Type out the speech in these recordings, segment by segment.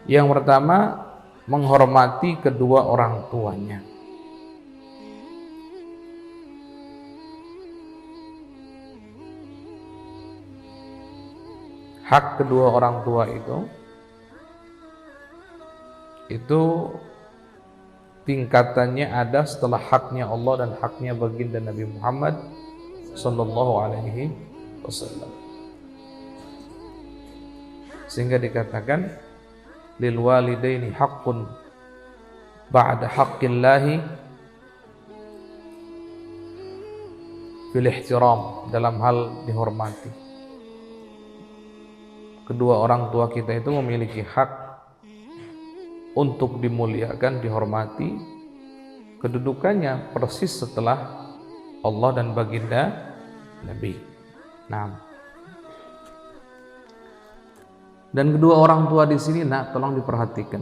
Yang pertama, menghormati kedua orang tuanya. Hak kedua orang tua itu tingkatannya ada setelah haknya Allah dan haknya baginda Nabi Muhammad sallallahu alaihi wasallam. Sehingga dikatakan lil walidaini haqqun ba'da haqqillahi fil ihtiram, dalam hal dihormati. Kedua orang tua kita itu memiliki hak untuk dimuliakan, dihormati. Kedudukannya persis setelah Allah dan baginda Nabi. Nah, dan kedua orang tua di sini, tolong diperhatikan.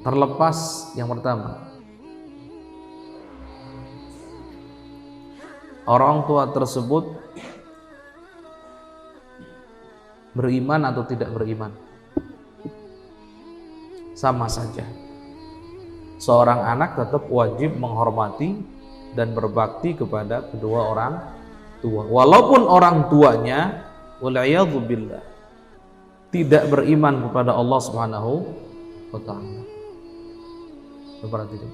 Terlepas yang pertama, orang tua tersebut beriman atau tidak beriman, sama saja. Seorang anak tetap wajib menghormati dan berbakti kepada kedua orang tua, walaupun orang tuanya wal'iyadzubillah tidak beriman kepada Allah Subhanahu wa ta'ala. Perhatikan.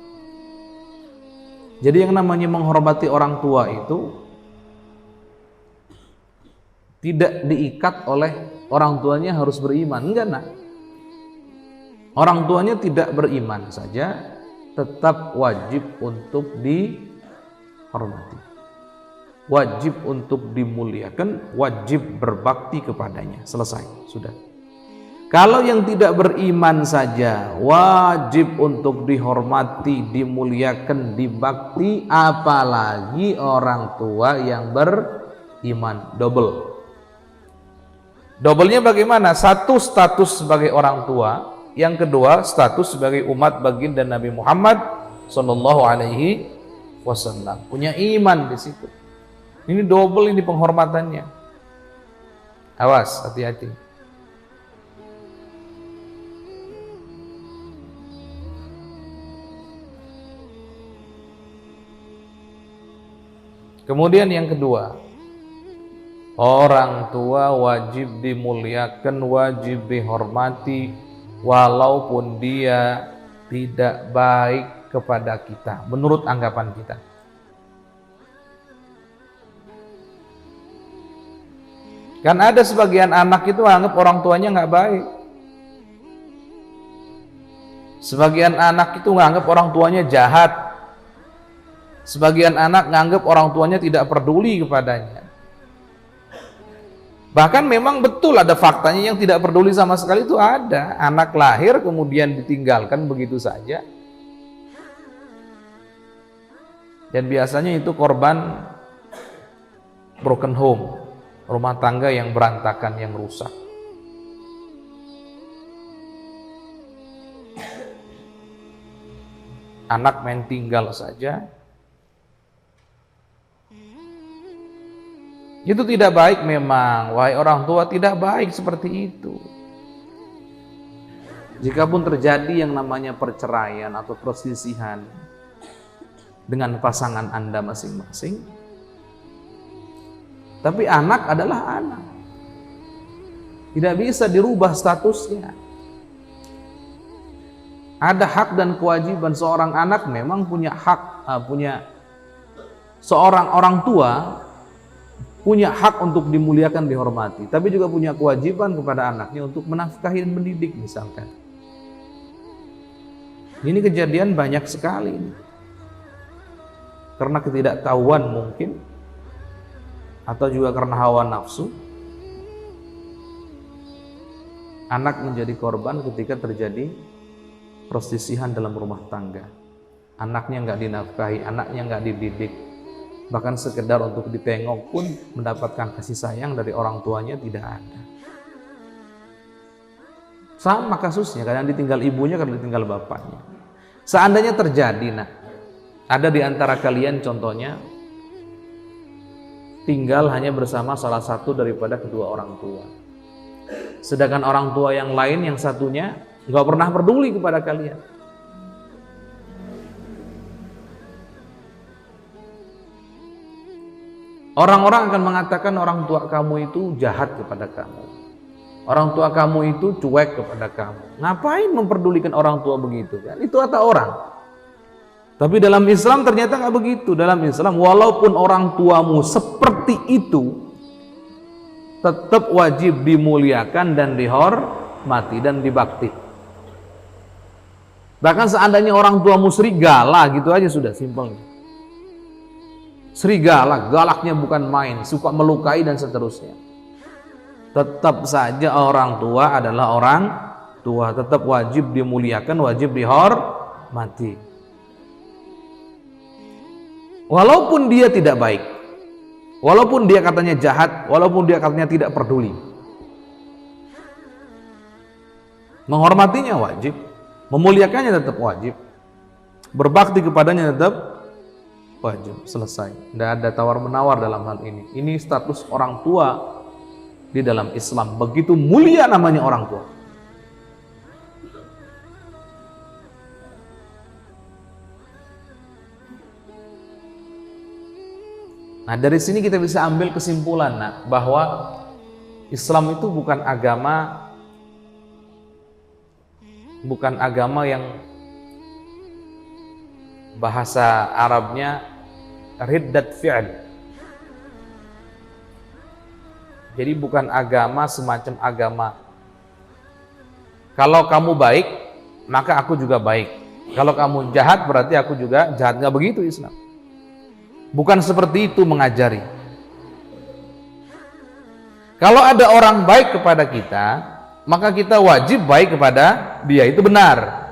Jadi yang namanya menghormati orang tua itu tidak diikat oleh orang tuanya harus beriman, enggak nak. Orang tuanya tidak beriman saja tetap wajib untuk dihormati, wajib untuk dimuliakan, wajib berbakti kepadanya. Selesai, sudah. Kalau yang tidak beriman saja wajib untuk dihormati, dimuliakan, dibakti, apalagi orang tua yang beriman. Doublenya bagaimana? Satu, status sebagai orang tua. Yang kedua, status sebagai umat baginda Nabi Muhammad sallallahu alaihi wasallam. Punya iman di situ. Ini double ini penghormatannya. Awas, hati-hati. Kemudian yang kedua, orang tua wajib dimuliakan, wajib dihormati, walaupun dia tidak baik kepada kita, menurut anggapan kita. Kan ada sebagian anak itu anggap orang tuanya nggak baik. Sebagian anak itu nganggap orang tuanya jahat. Sebagian anak nganggap orang tuanya tidak peduli kepadanya. Bahkan memang betul ada faktanya yang tidak peduli sama sekali itu ada. Anak lahir kemudian ditinggalkan begitu saja. Dan biasanya itu korban broken home, rumah tangga yang berantakan, yang rusak. Anak main tinggal saja. Itu tidak baik memang, wahai orang tua, tidak baik seperti itu. Jikapun terjadi yang namanya perceraian atau perselisihan dengan pasangan Anda masing-masing, tapi anak adalah anak. Tidak bisa dirubah statusnya. Ada hak dan kewajiban seorang anak, memang punya hak, punya seorang orang tua punya hak untuk dimuliakan, dihormati, tapi juga punya kewajiban kepada anaknya untuk menafkahi dan mendidik misalkan. Ini kejadian banyak sekali ini. Karena ketidaktahuan mungkin, atau juga karena hawa nafsu, anak menjadi korban ketika terjadi perselisihan dalam rumah tangga. Anaknya nggak dinafkahi, anaknya nggak dididik, bahkan sekedar untuk ditengok pun mendapatkan kasih sayang dari orang tuanya tidak ada. Sama kasusnya, kadang ditinggal ibunya, kadang ditinggal bapaknya. Seandainya terjadi, ada di antara kalian contohnya tinggal hanya bersama salah satu daripada kedua orang tua. Sedangkan orang tua yang lain, yang satunya nggak pernah peduli kepada kalian. Orang-orang akan mengatakan orang tua kamu itu jahat kepada kamu. Orang tua kamu itu cuek kepada kamu. Ngapain memperdulikan orang tua begitu kan? Itu kata orang. Tapi dalam Islam ternyata nggak begitu. Dalam Islam walaupun orang tuamu seperti itu, tetap wajib dimuliakan dan dihormati dan dibakti. Bahkan seandainya orang tuamu serigala, gitu aja sudah simpelnya. Serigala, galaknya bukan main, suka melukai dan seterusnya. Tetap saja orang tua adalah orang tua, tetap wajib dimuliakan, wajib dihormati. Walaupun dia tidak baik, walaupun dia katanya jahat, walaupun dia katanya tidak peduli. Menghormatinya wajib, memuliakannya tetap wajib, berbakti kepadanya tetap wajib. Selesai. Tidak ada tawar-menawar dalam hal ini. Ini status orang tua di dalam Islam. Begitu mulia namanya orang tua. Nah, dari sini kita bisa ambil kesimpulan bahwa Islam itu bukan agama yang bahasa Arabnya riddat fi'l. Jadi bukan agama semacam agama kalau kamu baik maka aku juga baik, kalau kamu jahat berarti aku juga jahat. Nggak begitu Islam. Bukan seperti itu mengajari. Kalau ada orang baik kepada kita, maka kita wajib baik kepada dia, itu benar.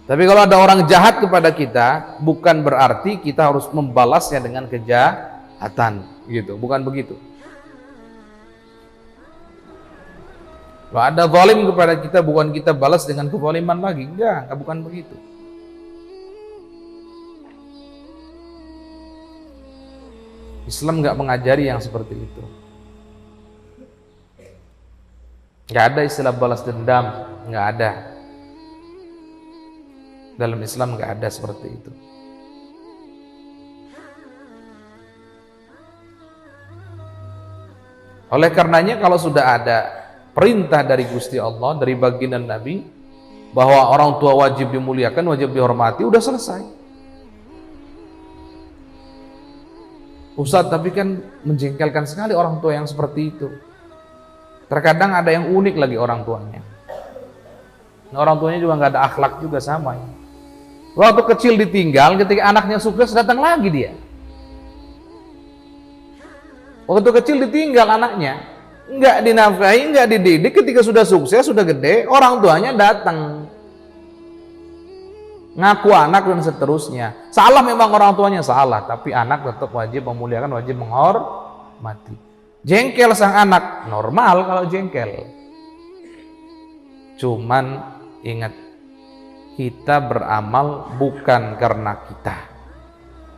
Tapi kalau ada orang jahat kepada kita, bukan berarti kita harus membalasnya dengan kejahatan, gitu. Bukan begitu. Kalau ada zalim kepada kita, bukan kita balas dengan kezaliman lagi, enggak bukan begitu. Islam nggak mengajari yang seperti itu. Nggak ada istilah balas dendam, nggak ada. Dalam Islam nggak ada seperti itu. Oleh karenanya kalau sudah ada perintah dari Gusti Allah, dari baginda Nabi, bahwa orang tua wajib dimuliakan, wajib dihormati, udah selesai. Ustadz, tapi kan menjengkelkan sekali orang tua yang seperti itu. Terkadang ada yang unik lagi orang tuanya. Orang tuanya juga nggak ada akhlak juga sama. Waktu kecil ditinggal, ketika anaknya sukses datang lagi dia. Waktu kecil ditinggal anaknya, nggak dinafkahi, nggak dididik. Ketika sudah sukses, sudah gede, orang tuanya datang. Ngaku anak dan seterusnya. Salah memang orang tuanya salah, tapi anak tetap wajib memuliakan, wajib menghormati. Jengkel sang anak, normal kalau jengkel. Cuman ingat, kita beramal bukan karena kita,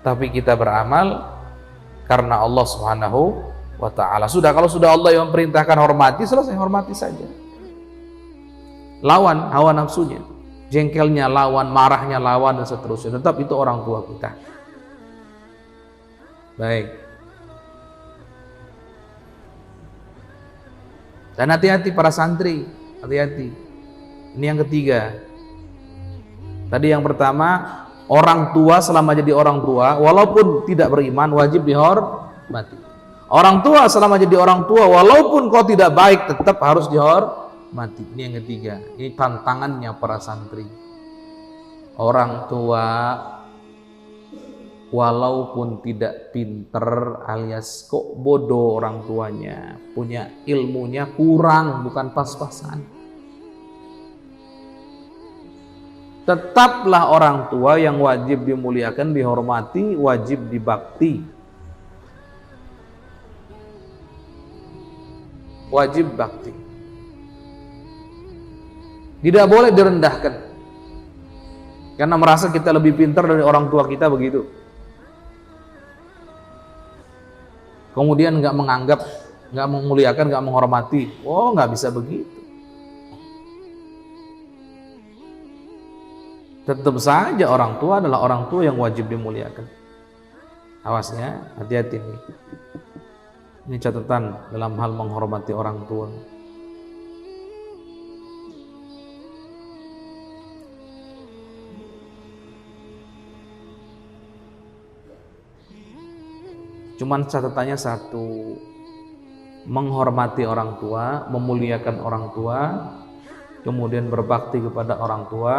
tapi kita beramal karena Allah Subhanahu wa ta'ala. Sudah, kalau sudah Allah yang memerintahkan hormati, selesai, hormati saja. Lawan hawa nafsunya. Jengkelnya lawan, marahnya lawan, dan seterusnya. Tetap itu orang tua kita. Baik. Dan hati-hati para santri, hati-hati. Ini yang ketiga. Tadi yang pertama, orang tua selama jadi orang tua, walaupun tidak beriman, wajib dihormati. Orang tua selama jadi orang tua, walaupun kau tidak baik, tetap harus dihormati. Ini yang ketiga. Ini tantangannya para santri. Orang tua walaupun tidak pinter alias kok bodoh orang tuanya, punya ilmunya kurang, bukan pas-pasan, tetaplah orang tua yang wajib dimuliakan, dihormati, wajib dibakti, wajib bakti. Tidak boleh direndahkan karena merasa kita lebih pintar dari orang tua kita, begitu. Kemudian nggak menganggap nggak memuliakan, nggak menghormati. Oh, nggak bisa begitu. Tetap saja orang tua adalah orang tua yang wajib dimuliakan. Awasnya, hati-hati nih. Ini catatan dalam hal menghormati orang tua. Cuman catatannya satu, menghormati orang tua, memuliakan orang tua, kemudian berbakti kepada orang tua,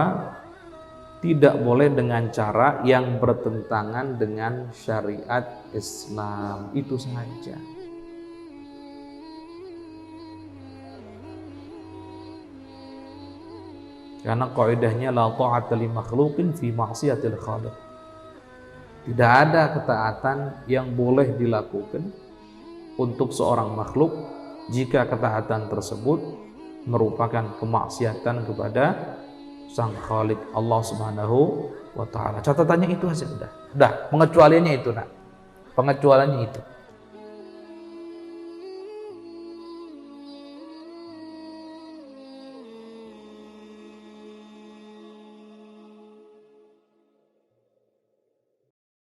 tidak boleh dengan cara yang bertentangan dengan syariat Islam. Itu saja. Karena kaidahnya la ta'ata li makhluqin fi ma'siyatil khaliq. Tidak ada ketaatan yang boleh dilakukan untuk seorang makhluk jika ketaatan tersebut merupakan kemaksiatan kepada Sang Khalik Allah Subhanahu wa taala. Catatannya itu saja udah. Pengecualiannya itu, Nak. Pengecualiannya itu.